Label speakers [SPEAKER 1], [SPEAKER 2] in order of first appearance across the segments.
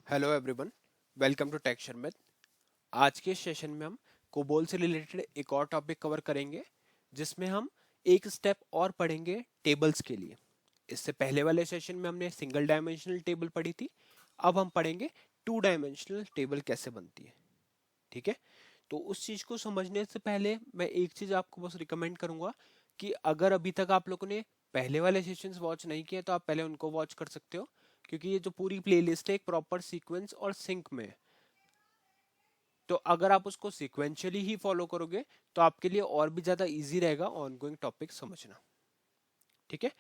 [SPEAKER 1] Hello everyone, welcome to tech Sharmit. आज के session में हम कोबोल से रिलेटेड एक और टॉपिक कवर करेंगे, जिसमें हम एक स्टेप और पढ़ेंगे टेबल्स के लिए। इससे पहले वाले सेशन में हमने सिंगल डायमेंशनल टेबल पढ़ी थी। अब हम पढ़ेंगे टू डायमेंशनल टेबल कैसे बनती है। ठीक है, तो उस चीज को समझने से पहले मैं एक चीज आपको बस रिकमेंड करूंगा कि अगर अभी तक आप लोगों ने पहले वाले सेशंस वॉच नहीं किए तो आप पहले उनको वॉच कर सकते हो, क्योंकि ये जो पूरी प्लेलिस्ट है एक प्रॉपर सीक्वेंस और सिंक में है। तो अगर आप उसको सिक्वेंशियली ही फॉलो करोगे तो आपके लिए और भी ज्यादा इजी रहेगा ऑनगोइंग टॉपिक समझना। ठीक है,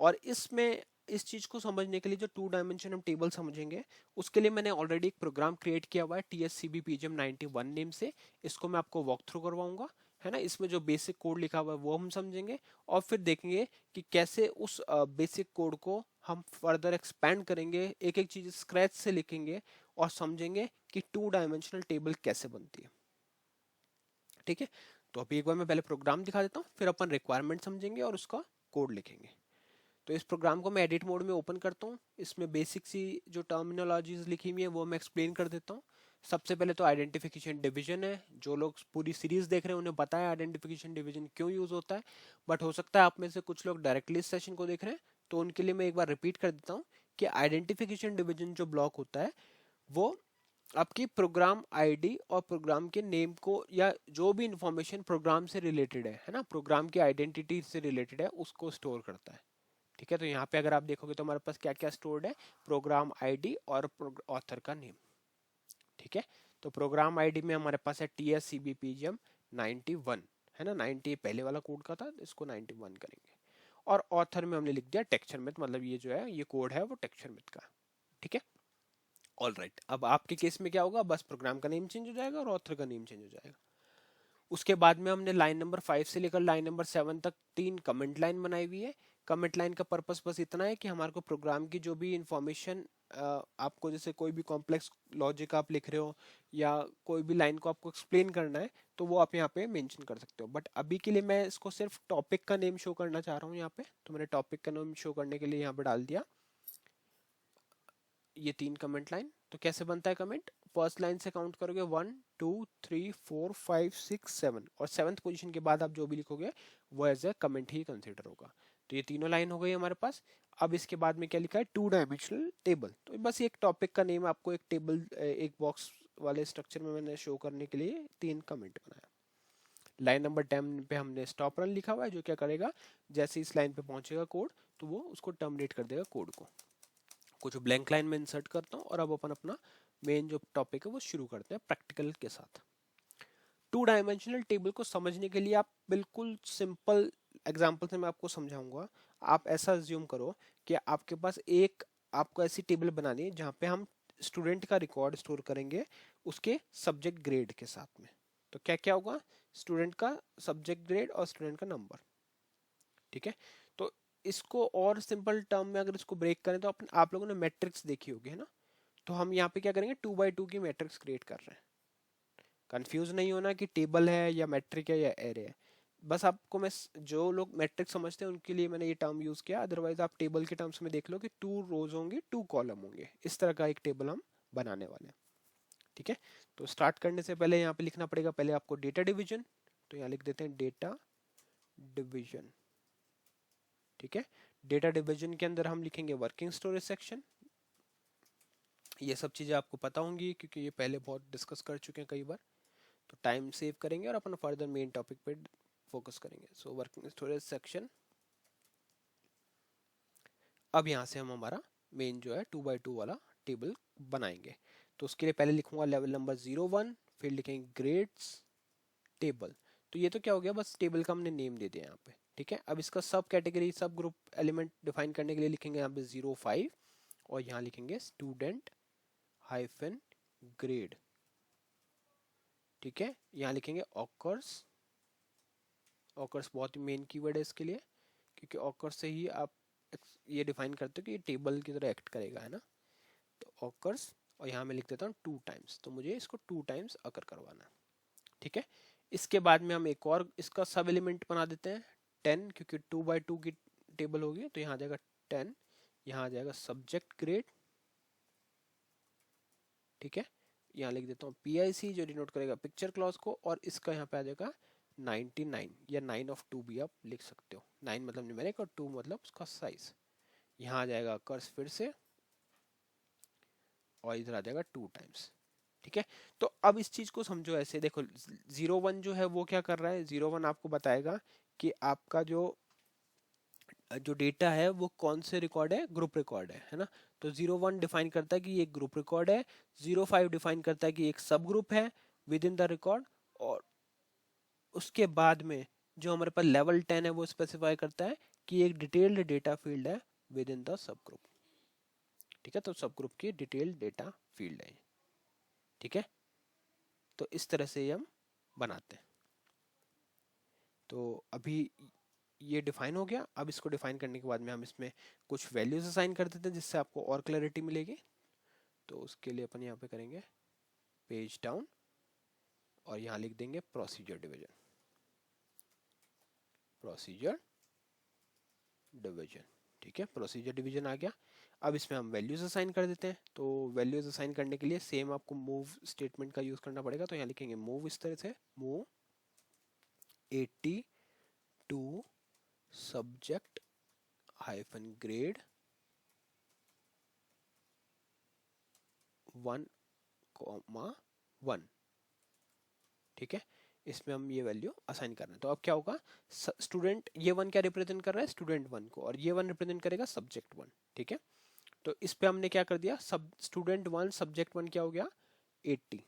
[SPEAKER 1] और इसमें इस चीज को समझने के लिए जो टू डायमेंशन हम टेबल समझेंगे, उसके लिए मैंने ऑलरेडी एक प्रोग्राम क्रिएट किया हुआ है TSCBPGM91 नेम से। इसको मैं आपको वॉक थ्रू करवाऊंगा, है ना। इसमें जो बेसिक कोड लिखा हुआ है वो हम समझेंगे, और फिर देखेंगे कि कैसे उस बेसिक कोड को हम फर्दर एक्सपेंड करेंगे, एक एक चीज स्क्रैच से लिखेंगे और समझेंगे कि टू डायमेंशनल टेबल कैसे बनती है। ठीक है, तो अभी एक बार मैं पहले प्रोग्राम दिखा देता हूँ, फिर अपन रिक्वायरमेंट समझेंगे और उसका कोड लिखेंगे। तो इस प्रोग्राम को मैं एडिट मोड में ओपन करता हूँ। इसमें बेसिक सी जो टर्मिनोलॉजीज लिखी हुई है वो मैं एक्सप्लेन कर देता हूँ। सबसे पहले तो आइडेंटिफिकेशन डिवीजन है। जो लोग पूरी सीरीज देख रहे हैं उन्हें पता है आइडेंटिफिकेशन डिवीजन क्यों यूज होता है, बट हो सकता है आप में से कुछ लोग डायरेक्टली इस सेशन को देख रहे हैं, तो उनके लिए मैं एक बार रिपीट कर देता हूँ कि आइडेंटिफिकेशन डिवीजन जो ब्लॉक होता है वो आपकी प्रोग्राम आईडी और प्रोग्राम के नेम को, या जो भी इंफॉर्मेशन प्रोग्राम से रिलेटेड है ना, प्रोग्राम की आइडेंटिटी से रिलेटेड है, उसको स्टोर करता है। ठीक है, तो यहाँ पे अगर आप देखोगे तो हमारे पास क्या क्या स्टोर्ड है, प्रोग्राम आईडी और ऑथर का नेम। ठीक है, तो प्रोग्राम आईडी में हमारे पास है TSCBPGM91, है ना। 90 पहले वाला कोड का था, इसको 91 करेंगे। और ऑथर में हमने लिख दिया टेक्सचर मिथ, मतलब ये जो है ये कोड है वो टेक्सचर मिथ का। ठीक है, ऑल राइट। अब आपके केस में क्या होगा, बस प्रोग्राम का नेम चेंज हो जाएगा और ऑथर का नेम चेंज हो जाएगा। उसके बाद में हमने लाइन नंबर 5 से लेकर लाइन नंबर 7 तक 3 कमेंट लाइन बनाई हुई है। कमेंट लाइन का पर्पस बस इतना है कि हमारे को प्रोग्राम की जो भी इंफॉर्मेशन, आपको जैसे कोई भी कॉम्प्लेक्स लॉजिक आप लिख रहे हो या कोई भी लाइन को आपको एक्सप्लेन करना है, तो वो आप यहाँ पे मेंशन कर सकते हो। बट अभी के लिए मैं इसको सिर्फ टॉपिक का नेम शो करना चाह रहा हूँ यहाँ पे, तो मैंने टॉपिक का नेम शो करने के लिए यहाँ पे डाल दिया ये 3 कमेंट लाइन। तो कैसे बनता है कमेंट, फर्स्ट लाइन से काउंट करोगे 1 2 3 4 5 6 7, और सेवंथ पोजीशन के बाद आप जो भी लिखोगे वो एज ए कमेंट ही कंसिडर होगा। तो ये तीनों लाइन हो गई हमारे पास। अब इसके बाद में क्या लिखा है, टू डायमेंशनल टेबल। तो बस एक टॉपिक का नेम, आपको एक टेबल एक बॉक्स वाले स्ट्रक्चर में मैंने शो करने के लिए 3 कमेंट बनाया। लाइन नंबर 10 पे हमने स्टॉप रन लिखा हुआ है, जो क्या करेगा, जैसे इस लाइन पे पहुंचेगा कोड तो वो उसको टर्मिनेट कर देगा कोड को। कुछ ब्लैंक लाइन में इंसर्ट करता हूँ और अब अपन अपना मेन जो टॉपिक है वो शुरू करते हैं प्रैक्टिकल के साथ। टू डायमेंशनल टेबल को समझने के लिए आप बिल्कुल सिंपल एग्जांपल से मैं आपको समझाऊंगा। आप ऐसा अज्यूम करो कि आपके पास एक, आपको ऐसी टेबल बनानी है जहाँ पे हम स्टूडेंट का रिकॉर्ड स्टोर करेंगे उसके सब्जेक्ट ग्रेड के साथ में। तो क्या क्या होगा, स्टूडेंट का सब्जेक्ट ग्रेड और स्टूडेंट का नंबर। ठीक है, तो इसको और सिंपल टर्म में अगर इसको ब्रेक करें तो आप लोगों ने मैट्रिक्स देखी होगी, है ना। तो हम यहाँ पे क्या करेंगे, 2 बाई 2 की मैट्रिक्स क्रिएट कर रहे हैं। कंफ्यूज नहीं होना कि टेबल है या मैट्रिक है या एरे है। बस आपको मैं, जो लोग मैट्रिक समझते हैं उनके लिए मैंने ये टर्म यूज किया, अदरवाइज आप टेबल के टर्म्स में देख लो कि 2 रोज होंगे 2 कॉलम होंगे, इस तरह का एक टेबल हम बनाने वाले हैं। ठीक है, तो स्टार्ट करने से पहले यहाँ पे लिखना पड़ेगा पहले आपको डेटा डिवीजन। तो यहाँ लिख देते हैं डेटा डिवीजन। ठीक है, डेटा डिवीजन के अंदर हम लिखेंगे वर्किंग स्टोरेज सेक्शन। ये सब चीज़ें आपको पता होंगी क्योंकि ये पहले बहुत डिस्कस कर चुके हैं कई बार। तो टाइम सेव करेंगे और अपन फर्दर मेन टॉपिक पे फोकस करेंगे। So working storage section. अब यहाँ से हम हमारा मेन जो है 2 बाई 2 वाला टेबल बनाएंगे। तो उसके लिए पहले लिखूंगा लेवल नंबर 01, फिर लिखेंगे ग्रेड्स टेबल। तो ये तो क्या हो गया, बस टेबल का हमने नेम दे दिया यहाँ पे। ठीक है, अब इसका सब कैटेगरी सब ग्रुप एलिमेंट डिफाइन करने के लिए लिखेंगे यहाँ पे 05, और यहाँ लिखेंगे स्टूडेंट हाइफन ग्रेड। ठीक है, यहाँ लिखेंगे ऑकर्स। ऑकर्स बहुत ही मेन कीवर्ड है इसके लिए, क्योंकि ऑकर्स से ही आप ये डिफाइन करते हो कि ये टेबल की तरह एक्ट करेगा, है ना। तो ऑकर्स, और यहाँ मैं लिख देता हूँ 2 टाइम्स, तो मुझे इसको 2 टाइम्स अकर करवाना है। ठीक है, इसके बाद में हम एक और इसका सब एलिमेंट बना देते हैं 10, क्योंकि 2 बाई 2 की टेबल होगी। तो यहाँ आ जाएगा 10, यहाँ आ जाएगा सब्जेक्ट ग्रेड, ठीक है, यहाँ लिख देता हूँ PIC जो डिनोट करेगा पिक्चर क्लॉज को, और इसका यहाँ पे आ जाएगा 99 या 9 ऑफ 2 भी आप लिख सकते हो। 9 मतलब न्यूमेरिक और 2 मतलब उसका साइज। यहाँ आ जाएगा कर्स फिर से, और इधर आ जाएगा 2 टाइम्स। ठीक है, तो अब इस चीज को समझो ऐसे, देखो 01 जो है वो क्या कर रहा है, 01 आपको बताएगा कि आपका जो डेटा है वो कौन से रिकॉर्ड है, ग्रुप रिकॉर्ड है ना। तो 01 डिफाइन करता है कि ये ग्रुप रिकॉर्ड है, 05 डिफाइन करता है कि एक सब ग्रुप है विद इन द रिकॉर्ड, और उसके बाद में जो हमारे पास लेवल 10 है वो स्पेसिफाई करता है कि एक डिटेल्ड डेटा फील्ड है with in the sub group. ठीक है, तो सब ग्रुप की डिटेल्ड डेटा फील्ड है। ठीक है, तो इस तरह से हम बनाते हैं। तो अभी ये डिफाइन हो गया। अब इसको डिफाइन करने के बाद में हम इसमें कुछ वैल्यूज असाइन कर देते हैं जिससे आपको और क्लैरिटी मिलेगी। तो उसके लिए अपन यहाँ पे करेंगे पेज डाउन, और यहाँ लिख देंगे प्रोसीजर डिवीजन, प्रोसीजर डिवीजन। ठीक है, प्रोसीजर डिवीजन आ गया। अब इसमें हम वैल्यूज असाइन कर देते हैं। तो वैल्यूज असाइन करने के लिए सेम आपको मूव स्टेटमेंट का यूज करना पड़ेगा। तो यहाँ लिखेंगे मूव, इस तरह से move 80 to subject hyphen grade 1,1। ठीक है, इसमें हम ये वैल्यू असाइन कर रहे हैं। तो अब क्या होगा, स्टूडेंट ये 1 क्या रिप्रेजेंट कर रहा है, स्टूडेंट 1 को, और ये 1 रिप्रेजेंट करेगा सब्जेक्ट 1। ठीक है, तो इस पे हमने क्या कर दिया, सब स्टूडेंट 1 सब्जेक्ट 1 क्या हो गया 80।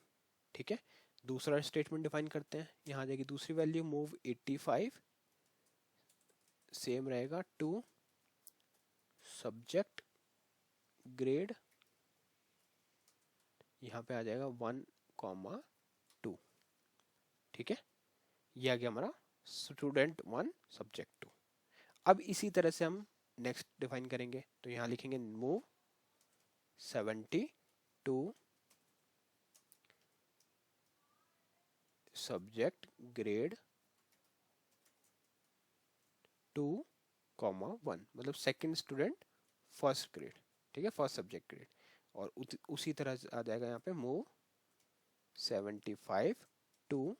[SPEAKER 1] ठीक है, दूसरा स्टेटमेंट डिफाइन करते हैं। यहाँ आ जाएगी दूसरी वैल्यू मूव 85, सेम रहेगा टू सब्जेक्ट ग्रेड, यहाँ पे आ जाएगा 1,2। ठीक है, ये आ गया हमारा स्टूडेंट 1 सब्जेक्ट 2। अब इसी तरह से हम नेक्स्ट डिफाइन करेंगे। तो यहाँ लिखेंगे मूव 70 टू सब्जेक्ट ग्रेड 2,1, मतलब सेकंड स्टूडेंट फर्स्ट ग्रेड। ठीक है, फर्स्ट सब्जेक्ट ग्रेड। और उसी तरह से आ जाएगा यहाँ पे मूव 75 टू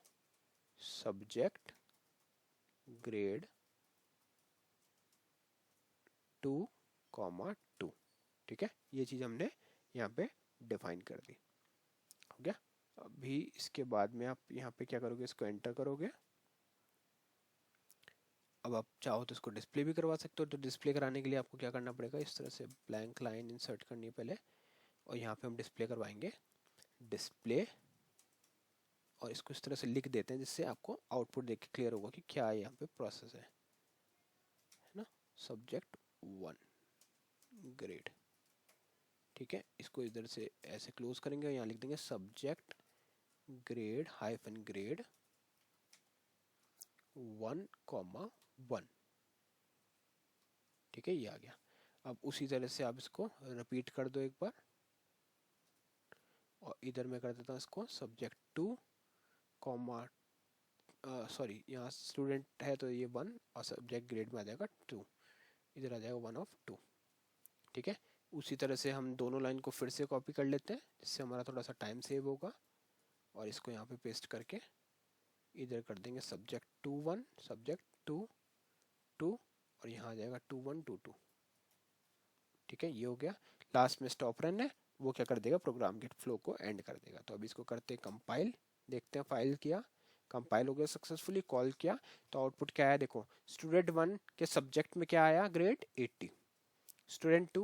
[SPEAKER 1] सब्जेक्ट ग्रेड 2,2। ठीक है, ये चीज हमने यहाँ पे डिफाइन कर दी। हो गया। अभी इसके बाद में आप यहाँ पे क्या करोगे, इसको एंटर करोगे। अब आप चाहो तो इसको डिस्प्ले भी करवा सकते हो। तो डिस्प्ले कराने के लिए आपको क्या करना पड़ेगा, इस तरह से ब्लैंक लाइन इंसर्ट करनी है पहले, और यहाँ पे हम डिस्प्ले करवाएंगे डिस्प्ले, और इसको इस तरह से लिख देते हैं जिससे आपको आउटपुट देख के क्लियर होगा कि क्या यहाँ पे प्रोसेस है ना। Subject 1 grade. ठीक है, इसको इधर से ऐसे क्लोज करेंगे और यहाँ लिख देंगे सब्जेक्ट ग्रेड हाइफन ग्रेड 1,1। ठीक है, ये आ गया। अब उसी तरह से आप इसको रिपीट कर दो एक बार, और इधर मैं कर देता हूँ इसको सब्जेक्ट 2 कॉमा, सॉरी यहाँ स्टूडेंट है तो ये 1, और सब्जेक्ट ग्रेड में आ जाएगा 2, इधर आ जाएगा 1/2। ठीक है, उसी तरह से हम दोनों लाइन को फिर से कॉपी कर लेते हैं जिससे हमारा थोड़ा सा टाइम सेव होगा, और इसको यहाँ पे पेस्ट करके इधर कर देंगे सब्जेक्ट 2 1 सब्जेक्ट 2 2, और यहाँ आ जाएगा 2 1 2 2। ठीक है, ये हो गया। लास्ट में स्टॉप रन है, वो क्या कर देगा, प्रोग्राम के फ्लो को एंड कर देगा। तो अभी इसको करते हैं कंपाइल, देखते हैं फाइल किया, कंपाइल हो गया सक्सेसफुली, कॉल किया। तो आउटपुट क्या आया देखो, स्टूडेंट 1 के सब्जेक्ट में क्या आया, ग्रेड 80। स्टूडेंट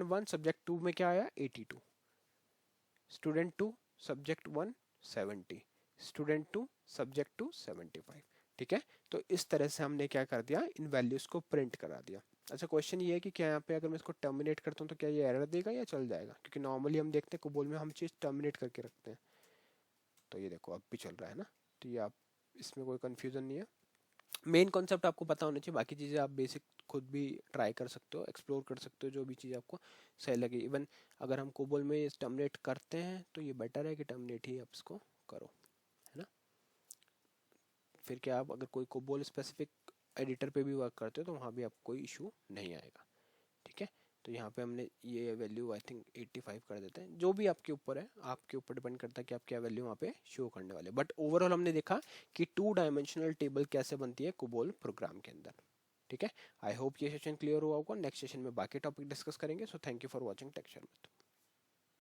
[SPEAKER 1] 1 सब्जेक्ट 2 में क्या आया, 82। Student 2 subject 1 70। Student 2 subject 2 75। ठीक है, तो इस तरह से हमने क्या कर दिया, इन वैल्यूज को प्रिंट करा दिया। अच्छा, क्वेश्चन ये है कि क्या यहाँ पे अगर मैं इसको टर्मिनेट करता हूँ तो क्या ये एरर देगा या चल जाएगा, क्योंकि नॉर्मली हम देखते हैं कोबोल में हम चीज़ टर्मिनेट करके रखते हैं। तो ये देखो अब भी चल रहा है ना। तो ये आप, इसमें कोई कन्फ्यूज़न नहीं है। मेन कॉन्सेप्ट आपको पता होना चाहिए, बाकी चीज़ें आप बेसिक खुद भी ट्राई कर सकते हो, एक्सप्लोर कर सकते हो, जो भी चीज़ आपको सही लगे। इवन अगर हम कोबोल में टर्मिनेट करते हैं तो ये बेटर है कि टर्मिनेट ही आप इसको करो, है ना। फिर क्या, आप अगर कोई कोबोल स्पेसिफिक एडिटर पे भी वर्क करते हो तो वहाँ भी आपको कोई इशू नहीं आएगा। ठीक है, तो यहाँ पे हमने ये वैल्यू आई थिंक 85 कर देते हैं, जो भी आपके ऊपर है, आपके ऊपर डिपेंड करता है कि आप क्या वैल्यू वहाँ पे शो करने वाले। बट ओवरऑल हमने देखा कि 2 डायमेंशनल टेबल कैसे बनती है कोबोल प्रोग्राम के अंदर। ठीक है, आई होप ये सेशन क्लियर हुआ होगा। नेक्स्ट सेशन में बाकी टॉपिक डिस्कस करेंगे। So thank you for watching texture में।